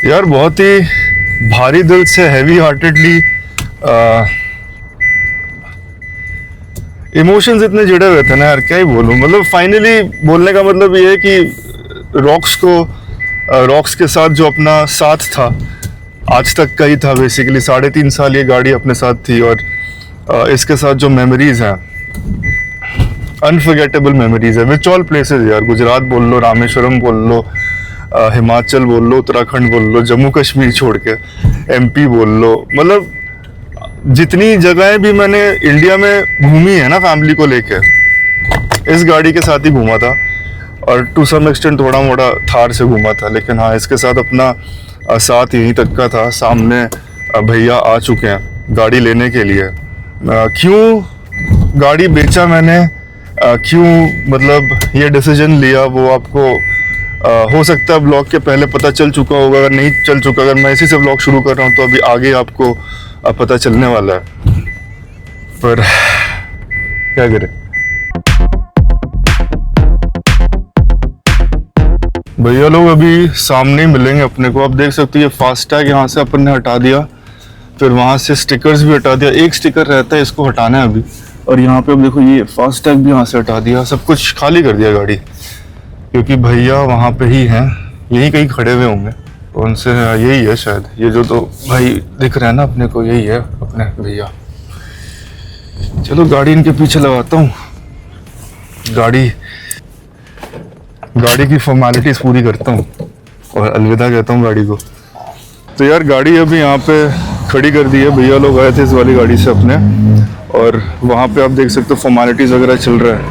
यार बहुत ही भारी दिल से हैवी हार्टेडली इमोशंस इतने जुड़े हुए थे ना यार, क्या ही बोलूं। मतलब फाइनली बोलने का मतलब ये है कि रॉक्स के साथ जो अपना साथ था आज तक का ही था बेसिकली। 3.5 साल ये गाड़ी अपने साथ थी और इसके साथ जो मेमोरीज हैं अनफॉरगेटेबल मेमोरीज है विच ऑल प्लेसेस यार। गुजरात बोल लो, रामेश्वरम बोल लो, हिमाचल बोल लो, उत्तराखंड बोल लो, जम्मू कश्मीर छोड़ के एमपी बोल लो, मतलब जितनी जगहें भी मैंने इंडिया में घूमी है ना फैमिली को लेके, इस गाड़ी के साथ ही घूमा था। और टू सम एक्सटेंट थोड़ा मोड़ा थार से घूमा था, लेकिन हाँ इसके साथ अपना साथ यहीं तक का था। सामने भैया आ चुके हैं गाड़ी लेने के लिए। क्यों गाड़ी बेचा मैंने, क्यों मतलब ये डिसीजन लिया, वो आपको हो सकता है ब्लॉग के पहले पता चल चुका होगा। अगर नहीं चल चुका, अगर मैं इसी से ब्लॉग शुरू कर रहा हूँ तो अभी आगे आपको पता चलने वाला है। पर क्या करें, भैया लोग अभी सामने ही मिलेंगे अपने को। आप देख सकते हो ये फास्टैग यहाँ से अपन ने हटा दिया, फिर वहाँ से स्टिकर्स भी हटा दिया। एक स्टिकर रहता है, इसको हटाना है अभी। और यहाँ पे अब देखो ये फास्टैग भी यहाँ से हटा दिया, सब कुछ खाली कर दिया गाड़ी, क्योंकि भैया वहाँ पे ही हैं, यही कहीं खड़े हुए होंगे। कौन से यही है शायद, ये जो तो भाई दिख रहा है ना अपने को, यही है अपने भैया। चलो गाड़ी इनके पीछे लगाता हूँ, गाड़ी की फॉर्मेलिटीज पूरी करता हूँ और अलविदा कहता हूँ गाड़ी को। तो यार गाड़ी अभी यहाँ पे खड़ी कर दी है, भैया लोग आए थे इस वाली गाड़ी से अपने, और वहाँ पे आप देख सकते हो फॉर्मेलिटीज वगैरह चल रहा है।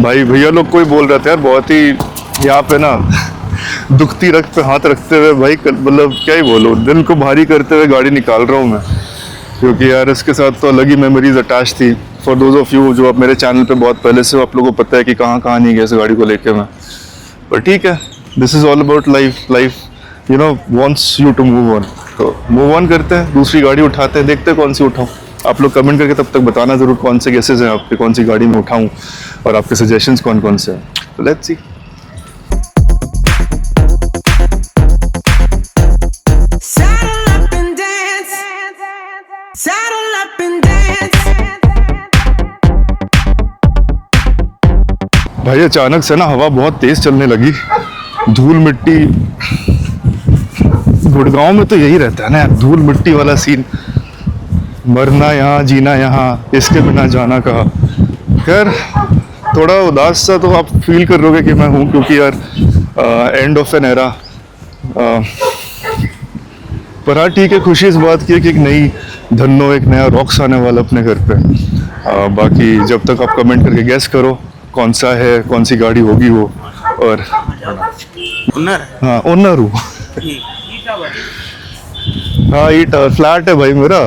भाई भैया लोग कोई बोल रहे थे यार, बहुत ही यहाँ पे ना दुखती रग पे हाथ रखते हुए, भाई मतलब क्या ही बोलो, दिल को भारी करते हुए गाड़ी निकाल रहा हूँ मैं, क्योंकि यार इसके साथ तो अलग ही मेमोरीज अटैच थी। फॉर दोज ऑफ यू जो आप मेरे चैनल पे बहुत पहले से, आप लोगों को पता है कि कहाँ कहाँ नहीं गया इस गाड़ी को लेके मैं। पर ठीक है, this is all about life you know wants you to move on. तो मूव ऑन करते हैं, दूसरी गाड़ी उठाते हैं, देखते हैं कौन सी उठाऊँ। आप लोग कमेंट करके तब तक बताना जरूर कौन से गेसेस हैं आपके, कौन सी गाड़ी में उठाऊँ और आपके सजेशंस कौन कौन से हैं। तो लेट्स सी। भाई अचानक से ना हवा बहुत तेज चलने लगी, धूल मिट्टी। गुड़गांव में तो यही रहता है ना, धूल मिट्टी वाला सीन, मरना यहाँ जीना यहाँ, इसके बिना जाना कहाँ। खैर थोड़ा उदास सा तो आप फील कर लोगे कि मैं हूँ, क्योंकि यार एंड ऑफ एन एरा। पर हाँ ठीक है, खुशी इस बात की है कि एक नई धन्नो, एक नया रॉक्स आने वाला अपने घर पे। बाकी जब तक आप कमेंट करके गैस करो कौन सा है, कौन सी गाड़ी होगी वो। और हाँ ओनर हूँ। हाँ ये फ्लैट है भाई मेरा।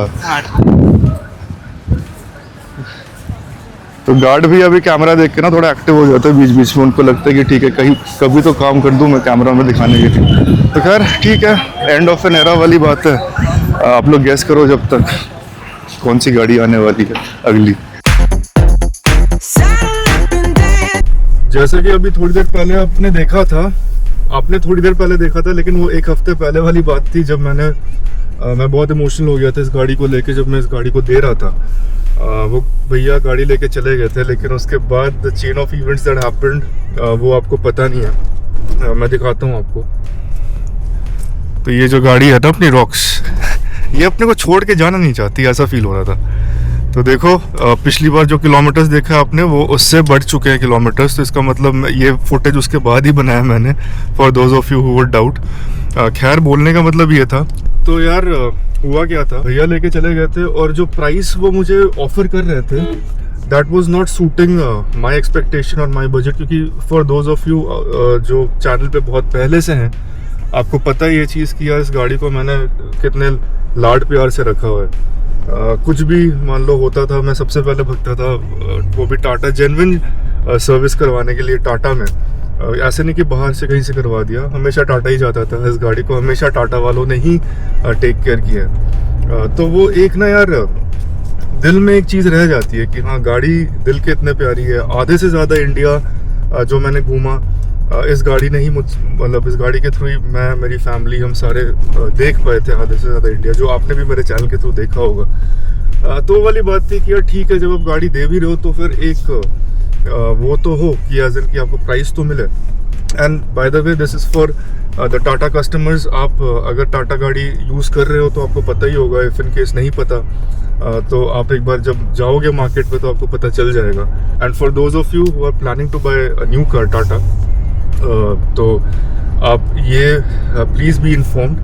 तो गार्ड भी अभी कैमरा देख के ना थोड़ा एक्टिव हो जाता है बीच बीच में, उनको लगता है कि ठीक है कहीं कभी तो काम कर दूं मैं कैमरा में दिखाने के लिए। तो खैर ठीक है, एंड ऑफ एन एरा वाली बात है। आप लोग गैस करो जब तक कौन सी गाड़ी आने वाली है अगली। जैसे कि अभी थोड़ी देर पहले आपने थोड़ी देर पहले देखा था, लेकिन वो एक हफ्ते पहले वाली बात थी जब मैं बहुत इमोशनल हो गया था इस गाड़ी को लेके। जब मैं इस गाड़ी को दे रहा था, वो भैया गाड़ी लेके चले गए थे, लेकिन उसके बाद the chain of events that happened वो आपको पता नहीं है। मैं दिखाता हूँ आपको। तो ये जो गाड़ी है ना अपनी रॉक्स, ये अपने को छोड़ के जाना नहीं चाहती, ऐसा फील हो रहा था। तो देखो पिछली बार जो किलोमीटर्स देखा आपने वो उससे बढ़ चुके हैं किलोमीटर्स। तो इसका मतलब ये फुटेज उसके बाद ही बनाया मैंने, for those of you who would doubt. खैर बोलने का मतलब ये था। तो यार हुआ क्या था, भैया लेके चले गए थे और जो प्राइस वो मुझे ऑफर कर रहे थे that was not shooting my expectation और माय बजट। क्योंकि फॉर दोज ऑफ यू जो चैनल पे बहुत पहले से हैं, आपको पता है ये चीज़ कि यार इस गाड़ी को मैंने कितने लाड प्यार से रखा हुआ है। कुछ भी मान लो होता था, मैं सबसे पहले भगता था, वो भी टाटा जेन्युइन सर्विस करवाने के लिए टाटा में। ऐसे नहीं कि बाहर से कहीं से करवा दिया, हमेशा टाटा ही जाता था। इस गाड़ी को हमेशा टाटा वालों ने ही टेक केयर किया है। तो वो एक ना यार दिल में एक चीज़ रह जाती है कि हाँ गाड़ी दिल के इतने प्यारी है। आधे से ज़्यादा इंडिया जो मैंने घूमा इस गाड़ी ने ही मतलब इस गाड़ी के थ्रू ही मैं, मेरी फैमिली, हम सारे देख पाए थे आधे से ज़्यादा इंडिया, जो आपने भी मेरे चैनल के थ्रू देखा होगा। तो वाली बात थी कि यार ठीक है, जब आप गाड़ी दे भी रहे हो तो फिर एक वो तो हो कि एज एन कि आपको प्राइस तो मिले। And by the way this is for the Tata customers. आप अगर टाटा गाड़ी यूज़ कर रहे हो तो आपको पता ही होगा, इफ़ इन केस नहीं पता तो आप एक बार जब जाओगे मार्केट पे तो आपको पता चल जाएगा। And for those of you who are planning to buy a new car Tata, तो आप ये प्लीज़ बी इन्फॉर्म्ड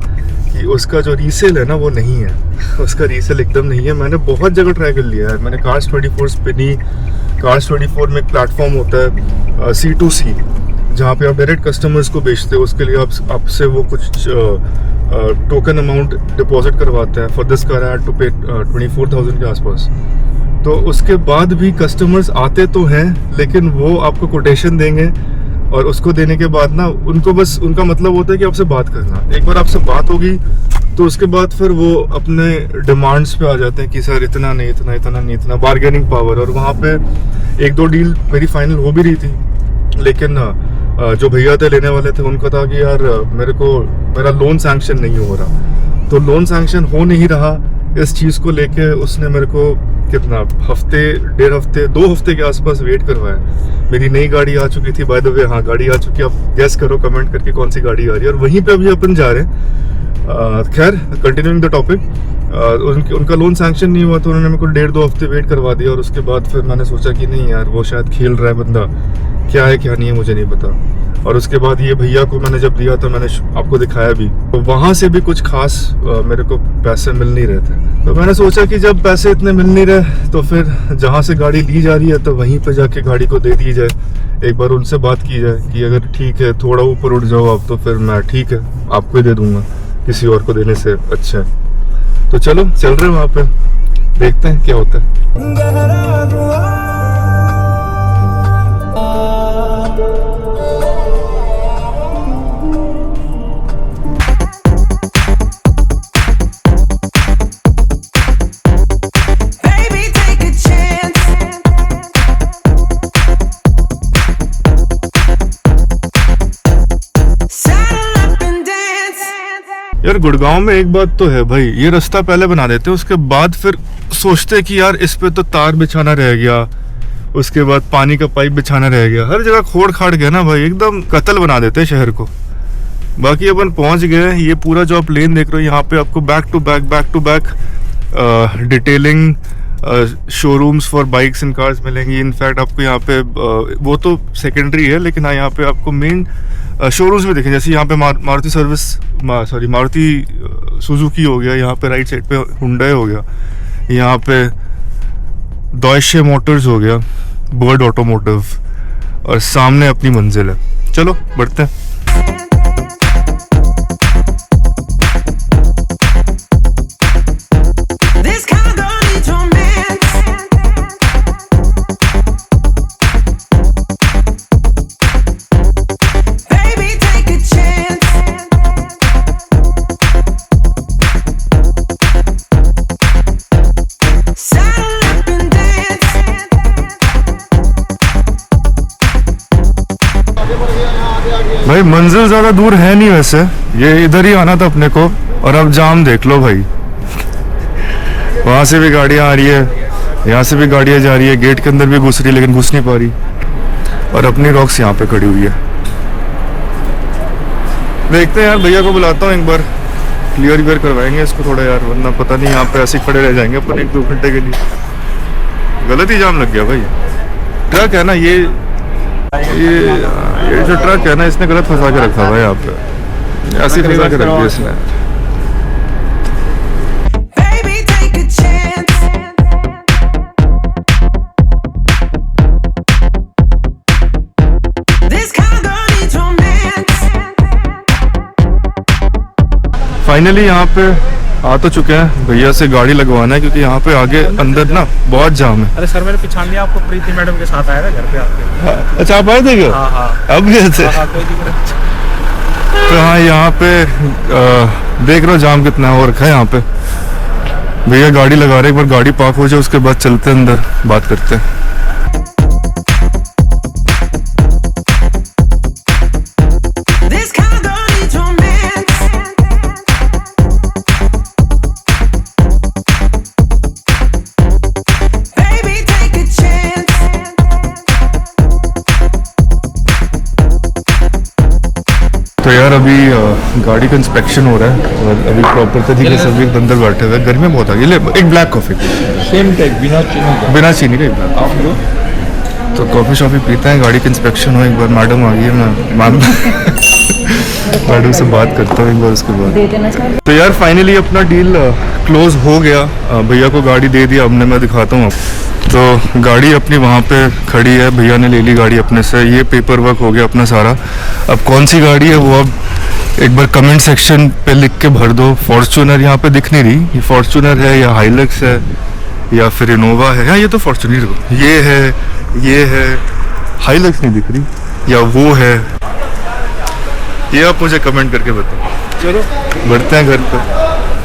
कि उसका जो रीसेल है ना वो नहीं है, उसका रीसेल एकदम नहीं है। मैंने बहुत जगह ट्राई कर लिया है। मैंने Cars24 स्पिनी, Cars24 में एक प्लेटफॉर्म होता है C2C, जहाँ पे आप डायरेक्ट कस्टमर्स को बेचते हो। उसके लिए आपसे वो कुछ टोकन अमाउंट डिपॉजिट करवाते हैं। For this car I had to pay 24,000 के आसपास। तो उसके बाद भी कस्टमर्स आते तो हैं, लेकिन वो आपको कोटेशन देंगे और उसको देने के बाद ना उनको बस उनका मतलब होता है कि आपसे बात करना। एक बार आपसे बात होगी तो उसके बाद फिर वो अपने डिमांड्स पे आ जाते हैं कि सर इतना नहीं, इतना इतना नहीं, इतना, बार्गेनिंग पावर। और वहाँ पे एक दो डील मेरी फाइनल हो भी रही थी, लेकिन जो भैया थे लेने वाले थे उनका था कि यार मेरा लोन सैंक्शन नहीं हो रहा। तो लोन सैंक्शन हो नहीं रहा, इस चीज़ को लेके उसने मेरे को कितना हफ्ते, 1.5 हफ्ते, 2 हफ्ते के आसपास वेट करवाया। मेरी नई गाड़ी आ चुकी थी, बाय द वे। हाँ, गाड़ी आ चुकी है। आप गेस करो कमेंट करके कौन सी गाड़ी आ रही है। और वहीं पे अभी अपन जा रहे हैं। खैर, कंटिन्यूइंग द टॉपिक, उनका लोन सैंक्शन नहीं हुआ तो उन्होंने मेरे को 1.5-2 हफ्ते वेट करवा दिया। और उसके बाद फिर मैंने सोचा कि नहीं यार, वो शायद खेल रहा है बंदा, क्या है क्या नहीं है मुझे नहीं पता। और उसके बाद ये भैया को मैंने जब दिया तो मैंने आपको दिखाया भी, तो वहाँ से भी कुछ खास मेरे को पैसे मिल नहीं रहे थे। तो मैंने सोचा कि जब पैसे इतने मिल नहीं रहे तो फिर जहाँ से गाड़ी ली जा रही है तो वहीं पे जाके गाड़ी को दे दी जाए। एक बार उनसे बात की जाए कि अगर ठीक है, थोड़ा ऊपर उठ जाओ आप, तो फिर मैं ठीक है आपको ही दे दूंगा, किसी और को देने से अच्छा है। तो चलो चल रहे हैं वहाँ पे, देखते हैं क्या होता है। यार गुड़गांव में एक बात तो है भाई, ये रास्ता पहले बना देते उसके बाद फिर सोचते कि यार इस पे तो तार बिछाना रह गया, उसके बाद पानी का पाइप बिछाना रह गया। हर जगह खोड़ खाड़ गया ना भाई, एकदम कत्ल बना देते हैं शहर को। बाकी अपन पहुंच गए। ये पूरा जो आप लेन देख रहे हो, यहाँ पे आपको back to back detailing showrooms for bikes and cars मिलेंगी। इनफैक्ट आपको यहाँ पे वो तो सेकेंडरी है, लेकिन हाँ यहाँ पे आपको मेन शोरूम्स में देखें। जैसे यहाँ पे मारुति सुजुकी हो गया, यहाँ पे राइट साइड पे हुंडई हो गया, यहाँ पे डॉयशे मोटर्स हो गया, बर्ड ऑटोमोटिव, और सामने अपनी मंजिल है। चलो बढ़ते हैं। भाई मंजिल ज्यादा दूर है नहीं वैसे, ये इधर ही आना था अपने को। और अब जाम देख लो भाई, वहां से भी गाड़ियां आ रही है, यहाँ से भी गाड़ियां जा रही है, गेट के अंदर भी घुस रही है लेकिन घुस नहीं पा रही। और अपनी रॉक्स यहाँ पे खड़ी हुई है। देखते हैं यार, भैया को बुलाता हूँ एक बार, क्लियर करवाएंगे इसको थोड़ा यार, वरना पता नहीं यहाँ पे ऐसे खड़े रह जाएंगे अपन 1-2 घंटे के लिए। गलत ही जाम लग गया भाई। ट्रक है ना ये जो ट्रक है ना, इसने गलत फंसा के रखा हुआ है यहाँ पे, ऐसे फंसा के रख दिया इसने। फाइनली यहाँ पे आ तो चुके हैं, भैया से गाड़ी लगवाना है क्योंकि यहाँ पे आगे अंदर ना बहुत जाम है। अरे सर, मैंने पहचान लिया आपको, प्रीति मैडम के साथ आया था घर पे आपके। अच्छा, आप आए थे क्या? हाँ। अब गए थे? हाँ, कोई दिक्कत नहीं। तो हाँ, यहाँ पे देख रहा जाम कितना हो रखा है यहाँ पे। भैया गाड़ी लगा रहे, एक बार गाड़ी पार्क हो जाए उसके बाद चलते अंदर, बात करते हैं। तो यार अभी गाड़ी का इंस्पेक्शन हो रहा है और अभी प्रॉपर तरीके से अभी अंदर बैठे हुए हैं। गर्मी बहुत आ गई। ले एक ब्लैक कॉफ़ी, सेम टाइप बिना चीनी का। बिना चीनी का एक ब्लैक। आप लो। तो कॉफ़ी शॉफ़ी पीते हैं, गाड़ी का इंस्पेक्शन हो एक बार। मैडम आ गई है, मैं मैडम से बात करता हूँ एक बार उसके बाद। तो यार फाइनली अपना डील क्लोज हो गया। भैया को गाड़ी दे दिया हमने, मैं दिखाता हूँ। तो गाड़ी अपनी वहाँ पे खड़ी है, भैया ने ले ली गाड़ी अपने से। ये पेपर वर्क हो गया अपना सारा। अब कौन सी गाड़ी है वो अब एक बार कमेंट सेक्शन पे लिख के भर दो। फॉर्च्यूनर यहाँ पे दिख नहीं रही, ये फॉर्च्यूनर है या हाइलक्स है या फिर इनोवा है। हाँ ये तो फॉर्च्यूनर, ये है हाइलक्स नहीं दिख रही, या वो है। ये आप मुझे कमेंट करके बताओ। चलो बढ़ते हैं घर पर।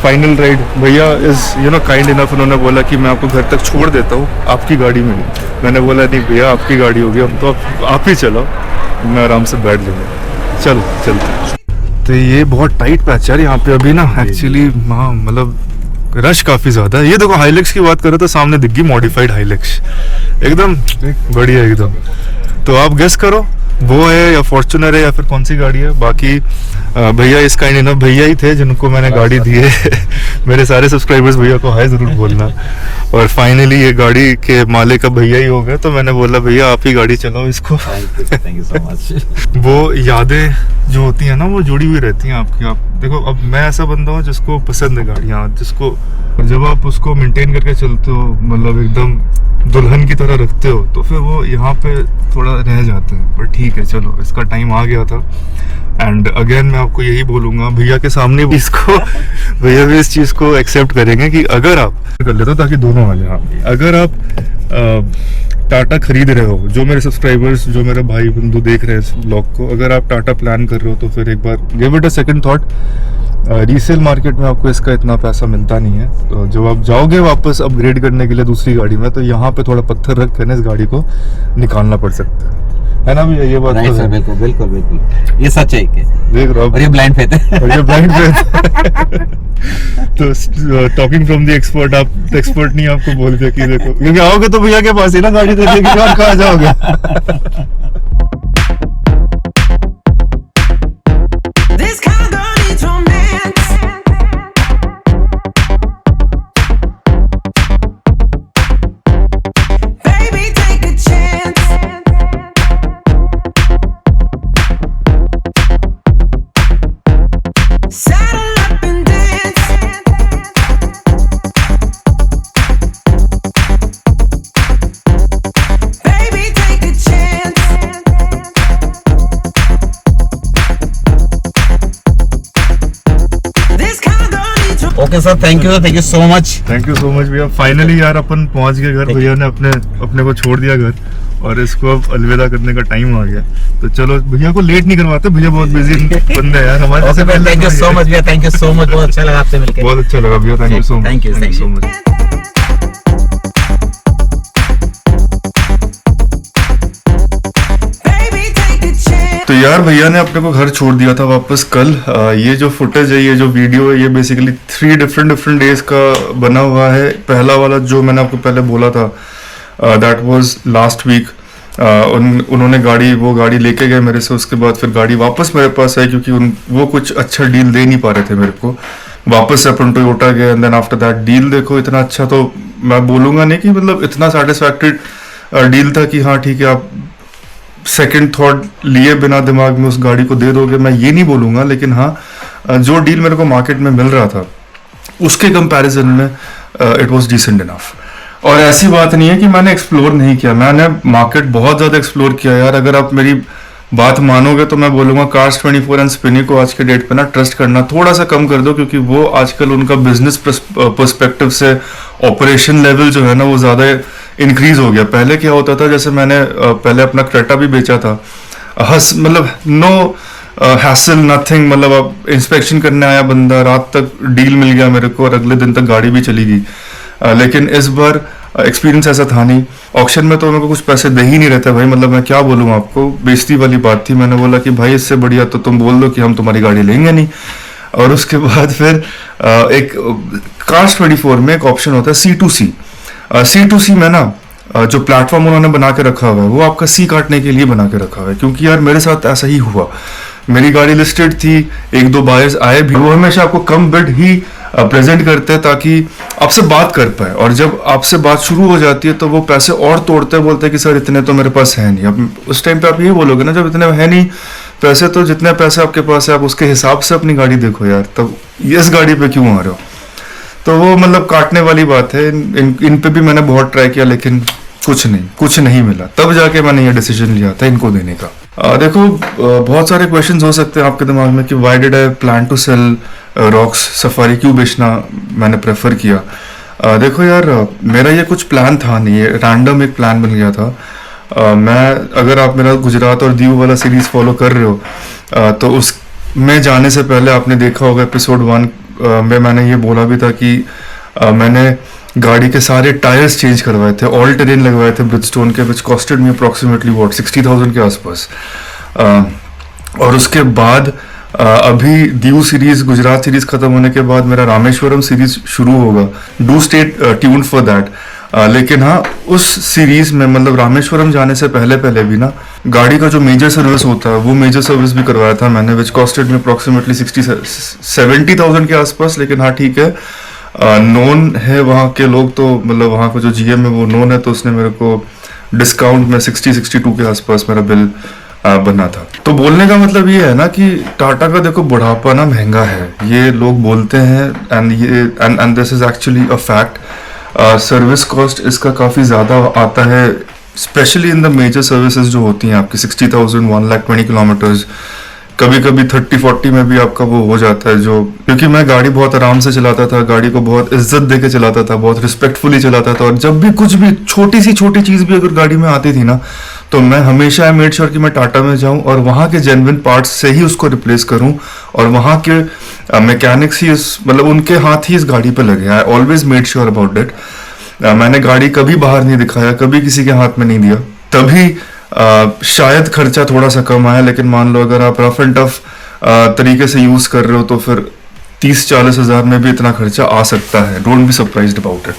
Final ride. भैया इज़ काइंड इनफ, उन्होंने बोला कि मैं आपको घर तक छोड़ देता हूँ, आपकी गाड़ी में नहीं। मैंने बोला नहीं भैया आपकी गाड़ी होगी, अब तो आप ही चलो, मैं आराम से बैठ लूँगा। चलो चलते। तो ये बहुत टाइट पैच है यहाँ पे अभी ना एक्चुअली। हाँ मतलब रश काफ़ी ज़्यादा है। ये देखो हाइलक्स की बात करो तो सामने दिख गई मॉडिफाइड हाइलक्स, एकदम बढ़िया एकदम। तो आप गेस करो वो है या फॉर्च्यूनर है या फिर कौन सी गाड़ी है। बाकी भैया इस काइंड इनफ भैया ही थे जिनको मैंने गाड़ी दी है। मेरे सारे सब्सक्राइबर्स भैया को हाय ज़रूर बोलना। और फाइनली ये गाड़ी के मालिक अब भैया ही हो गए, तो मैंने बोला भैया आप ही गाड़ी चलाओ इसको। Thank you so much. वो यादें जो होती हैं ना वो जुड़ी हुई रहती हैं आपकी। आप देखो अब मैं ऐसा बंदा हूँ जिसको पसंद है गाड़ियाँ, जिसको जब आप उसको मेंटेन करके चलते हो, मतलब एकदम दुल्हन की तरह रखते हो, तो फिर वो यहाँ पे थोड़ा रह जाते हैं। पर ठीक है चलो, इसका टाइम आ गया था। एंड अगेन मैं आपको यही बोलूँगा भैया के सामने भी इसको, भैया भी इस चीज़ को एक्सेप्ट करेंगे कि अगर आप कर लेते हो ताकि दोनों आ जाए। अगर आप टाटा खरीद रहे हो, जो मेरे सब्सक्राइबर्स, जो मेरे भाई बंधु देख रहे हैं इस ब्लॉग को, अगर आप टाटा प्लान कर रहे हो तो फिर एक बार give it a second thought. Resale market में आपको इसका इतना पैसा मिलता नहीं है। तो जब आप जाओगे वापस अपग्रेड करने के लिए दूसरी गाड़ी में, तो यहाँ पे थोड़ा पत्थर रख कर इस गाड़ी को निकालना पड़ सकता है ना भैया? ये बात तो है। बिल्कुल बिल्कुल बिल्कुल, ये सच है कि देख रहा हूँ। और ये ब्लाइंड फेथ है। और ये ब्लाइंड फेथ। तो टॉकिंग फ्रॉम द एक्सपर्ट, आप एक्सपर्ट नहीं, आपको बोल दिया कि देखो, क्योंकि आओगे तो भैया के पास ही ना गाड़ी देखने के बाद कहाँ जाओगे। Okay sir, thank you so much. Thank you so much भैया। फाइनली यार अपन पहुंच गए घर। भैया ने अपने को छोड़ दिया घर, और इसको अब अलविदा करने का टाइम आ गया। तो चलो भैया को लेट नहीं करवाते, भैया बहुत बिजी बंदे हैं यार हमारे। थैंक यू सो मच भैया, थैंक यू सो मच, बहुत अच्छा लगा आपसे मिलकर। बहुत अच्छा लगा भैया, thank you so much. Thank you so much. तो यार भैया ने अपने को घर छोड़ दिया था वापस कल। ये जो फुटेज है, ये जो वीडियो है, ये बेसिकली 3 डिफरेंट डेज का बना हुआ है। पहला वाला जो मैंने आपको पहले बोला था, दैट वाज लास्ट वीक। उन्होंने वो गाड़ी लेके गए मेरे से। उसके बाद फिर गाड़ी वापस मेरे पास आई, क्योंकि वो कुछ अच्छा डील दे नहीं पा रहे थे मेरे को। वापस से अपन टोयोटा गए, and then after that deal देखो इतना अच्छा, तो मैं बोलूँगा नहीं कि मतलब इतना सेटिस्फैक्टरी डील था कि हाँ ठीक है आप सेकंड थॉट लिए बिना दिमाग में उस गाड़ी को दे दोगे, मैं ये नहीं बोलूँगा। लेकिन हाँ जो डील मेरे को मार्केट में मिल रहा था उसके कंपैरिजन में इट वाज डिसेंट इनफ। और ऐसी बात नहीं है कि मैंने एक्सप्लोर नहीं किया, मैंने मार्केट बहुत ज़्यादा एक्सप्लोर किया यार। अगर आप मेरी बात मानोगे तो मैं बोलूँगा Cars24 एंड स्पिनी को आज के डेट पे ना ट्रस्ट करना थोड़ा सा कम कर दो, क्योंकि वो आजकल उनका बिजनेस पर्सपेक्टिव से ऑपरेशन लेवल जो है ना वो ज़्यादा इंक्रीज हो गया। पहले क्या होता था, जैसे मैंने पहले अपना क्रेटा भी बेचा था, मतलब नो हैसल नथिंग, मतलब अब इंस्पेक्शन करने आया बंदा, रात तक डील मिल गया मेरे को और अगले दिन तक गाड़ी भी चली गई। लेकिन इस बार एक्सपीरियंस ऐसा था नहीं। ऑक्शन में तो मेरे को कुछ पैसे दे ही नहीं रहते भाई, मतलब मैं क्या बोलूँ आपको, बेइज्जती वाली बात थी। मैंने बोला कि भाई इससे बढ़िया तो तुम बोल दो कि हम तुम्हारी गाड़ी लेंगे नहीं। और उसके बाद फिर एक Cars24 में एक ऑप्शन होता है C2C। C2C में ना जो प्लेटफॉर्म उन्होंने बना के रखा हुआ है वो आपका सी काटने के लिए बना के रखा हुआ है। क्योंकि यार मेरे साथ ऐसा ही हुआ, मेरी गाड़ी लिस्टेड थी, एक दो बायर्स आए भी, वो हमेशा आपको कम बिड ही प्रेजेंट करते हैं ताकि आपसे बात कर पाए, और जब आपसे बात शुरू हो जाती है तो वो पैसे और तोड़ते बोलते हैं कि सर इतने तो मेरे पास है नहीं। अब उस टाइम पे आप ये बोलोगे ना, जब इतने है नहीं पैसे, तो जितने पैसे आपके पास है आप उसके हिसाब से अपनी गाड़ी देखो यार, तब इस गाड़ी पे क्यों आ रहे हो। तो वो मतलब काटने वाली बात है। इन पे भी मैंने बहुत ट्राई किया लेकिन कुछ नहीं मिला, तब जाके मैंने ये डिसीजन लिया था इनको देने का। देखो बहुत सारे क्वेश्चंस हो सकते हैं आपके दिमाग में कि why did I plan to sell rocks Safari, क्यों बेचना मैंने प्रेफर किया। देखो यार मेरा ये कुछ प्लान था नहीं, ये रैंडम एक प्लान बन गया था। मैं अगर आप मेरा गुजरात और दीव वाला सीरीज फॉलो कर रहे हो तो उसमें जाने से पहले आपने देखा होगा एपिसोड 1 में मैंने ये बोला भी था कि मैंने गाड़ी के सारे टायर्स चेंज करवाए थे, ऑल टेरेन लगवाए थे ब्रिजस्टोन के, विच कॉस्टेड मी अप्रॉक्सीमेटली 60,000 के आसपास। और उसके बाद अभी दीव सीरीज, गुजरात सीरीज खत्म होने के बाद मेरा रामेश्वरम सीरीज शुरू होगा। Do stay tuned for that. लेकिन हाँ, उस सीरीज में मतलब रामेश्वरम जाने से पहले भी ना गाड़ी का जो मेजर सर्विस होता है वो मेजर सर्विस भी करवाया था मैंने, विच कॉस्टेड में अप्रॉक्सीमेटली 70,000 के आसपास। लेकिन हाँ ठीक है, नोन है वहाँ के लोग, तो मतलब वहाँ का जो जीएम है वो नोन है, तो उसने मेरे को डिस्काउंट में 60-62 के आसपास मेरा बिल बना था। तो बोलने का मतलब ये है ना कि टाटा का देखो बुढ़ापा ना महंगा है, ये लोग बोलते हैं, and this is actually a fact. Service cost इसका काफ़ी ज़्यादा आता है, specially in the major services जो होती हैं आपकी 60,000, 1,20,000 किलोमीटर्स, कभी कभी 30-40 में भी आपका वो हो जाता है। जो क्योंकि मैं गाड़ी बहुत आराम से चलाता था, गाड़ी को बहुत इज्जत दे के चलाता था, बहुत रिस्पेक्टफुली चलाता था, और जब भी कुछ भी छोटी चीज़ भी अगर गाड़ी में आती थी ना, तो मैं हमेशा आई मेड श्योर कि मैं टाटा में जाऊं और वहाँ के जेन्युइन पार्ट्स से ही उसको रिप्लेस करूं, और वहाँ के मैकेनिक्स ही मतलब उनके हाथ ही इस गाड़ी पे लगे। I always made sure about it. मैंने गाड़ी कभी बाहर नहीं दिखाया, कभी किसी के हाथ में नहीं दिया, तभी शायद खर्चा थोड़ा सा कम आया। लेकिन मान लो अगर आप रफ एंड टफ तरीके से यूज कर रहे हो तो फिर 30-40 हज़ार में भी इतना खर्चा आ सकता है। Don't be surprised about it.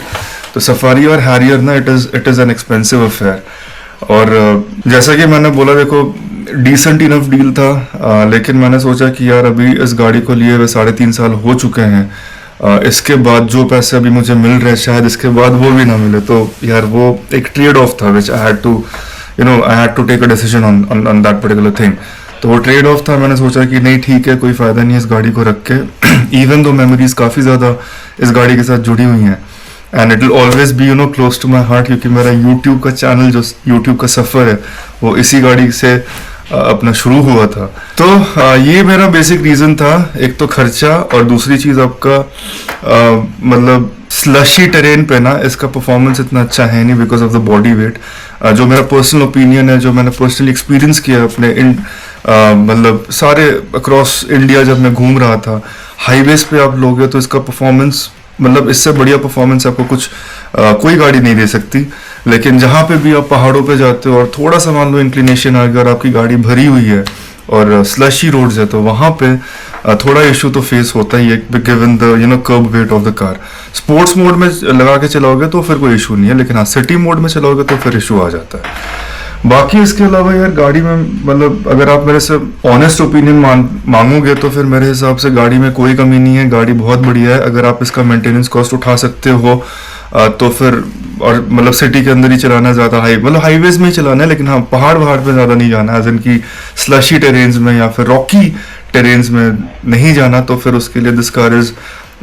तो सफारी और हैरियर ना it is an expensive affair. और जैसा कि मैंने बोला, देखो डिसेंट इनफ डील था, लेकिन मैंने सोचा कि यार अभी इस गाड़ी को लिए हुए 3.5 साल हो चुके हैं, इसके बाद जो पैसे अभी मुझे मिल रहे हैं शायद इसके बाद वो भी ना मिले, तो यार वो एक ट्रेड ऑफ था which I had to take a decision on that particular thing. तो वो ट्रेड ऑफ था। मैंने सोचा कि नहीं ठीक है, कोई फायदा नहीं है इस गाड़ी को रख के, इवन दो मेमोरीज काफ़ी ज़्यादा इस गाड़ी के साथ जुड़ी हुई हैं, and it will always be close to my heart, क्योंकि मेरा यूट्यूब का चैनल, जो यूट्यूब का सफ़र है, वो इसी गाड़ी से अपना शुरू हुआ था। तो ये मेरा बेसिक रीज़न था। एक तो खर्चा, और दूसरी चीज़ आपका मतलब स्लशी टेरेन पे ना इसका परफॉर्मेंस इतना अच्छा है नहीं because of the body weight. जो मेरा पर्सनल ओपिनियन है, जो मैंने पर्सनली एक्सपीरियंस किया अपने मतलब सारे अक्रॉस इंडिया जब मैं घूम रहा था, हाईवेज पे आप लोगे तो इसका परफॉर्मेंस मतलब इससे बढ़िया परफॉर्मेंस आपको कोई गाड़ी नहीं दे सकती। लेकिन जहाँ पे भी आप पहाड़ों पे जाते हो और थोड़ा सा मान लो इंक्लिनेशन, अगर आपकी गाड़ी भरी हुई है और स्लशी रोड्स है, तो वहाँ पे थोड़ा इशू तो फेस होता ही है given the curb weight of the car. Sports mode में लगा के चलाओगे तो फिर कोई इशू नहीं है, लेकिन हाँ सिटी मोड में चलाओगे तो फिर इशू आ जाता है। बाकी इसके अलावा यार गाड़ी में मतलब अगर आप मेरे से ऑनेस्ट ओपिनियन मांगोगे तो फिर मेरे हिसाब से गाड़ी में कोई कमी नहीं है, गाड़ी बहुत बढ़िया है। अगर आप इसका मेंटेनेंस कॉस्ट उठा सकते हो तो फिर, और मतलब सिटी के अंदर ही चलाना, ज़्यादा मतलब हाईवेज में ही चलाना है, लेकिन हाँ पहाड़ पे ज़्यादा नहीं जाना, एज इन की स्लशी टेरेन्स में या फिर रॉकी टेरेन्स में नहीं जाना, तो फिर उसके लिए this car is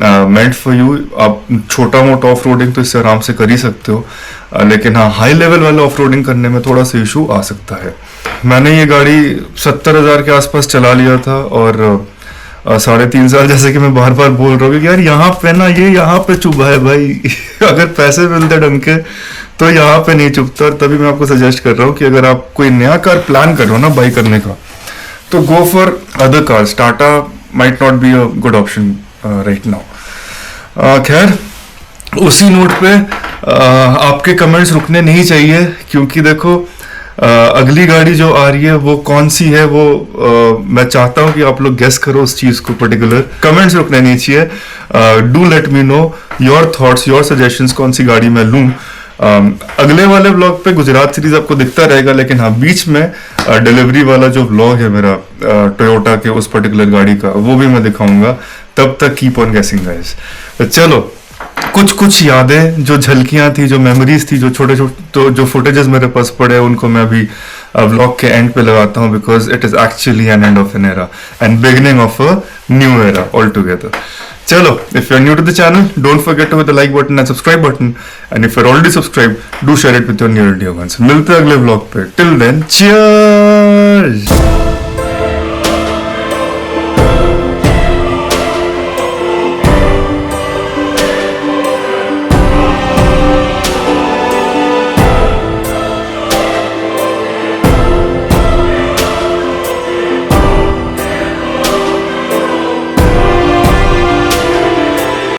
meant for you. आप छोटा मोटा ऑफ रोडिंग तो इससे आराम से कर ही सकते हो, लेकिन हाँ हाई लेवल वाला ऑफ रोडिंग करने में थोड़ा सा इशू आ सकता है। मैंने ये गाड़ी 70,000 के आसपास चला लिया था, और 3.5 साल जैसे कि मैं बार बार बोल रहा हूँ कि यार यहाँ पे ना ये यहाँ पे चुभा है भाई अगर पैसे मिलते ढंग के तो यहाँ पे नहीं चुभता। और तभी मैं आपको सजेस्ट कर रहा हूँ कि अगर आप कोई नया कार प्लान कर रहे हो ना बाई करने का, तो go for other cars. Tata might not be a good option right now. खैर उसी नोट पे आपके कमेंट्स रुकने नहीं चाहिए, क्योंकि देखो अगली गाड़ी जो आ रही है वो कौन सी है, वो मैं चाहता हूँ कि आप लोग गेस करो उस चीज़ को पर्टिकुलर। कमेंट्स रुकने नहीं चाहिए। Do let me know your thoughts, your suggestions, कौन सी गाड़ी मैं लूँ। अगले वाले व्लॉग पे गुजरात सीरीज आपको दिखता रहेगा, लेकिन हाँ बीच में डिलीवरी वाला जो व्लॉग है मेरा टोयोटा के उस पर्टिकुलर गाड़ी का, वो भी मैं दिखाऊंगा। तब तक कीप ऑन गेसिंग गाइस। तो चलो, कुछ कुछ यादें जो झलकियां थी, जो मेमोरीज थी, जो छोटे छोटे जो फुटेजेस मेरे पास पड़े हैं, उनको मैं अभी व्लॉग के एंड पे लगाता हूँ, because it is actually an end of an era and beginning of a new era all together. चलो, if you're new to the channel, don't forget to hit the like button and subscribe button, and if you're already subscribed, do share it with your near and dear ones। मिलते हैं अगले vlog पे। Till then, cheers!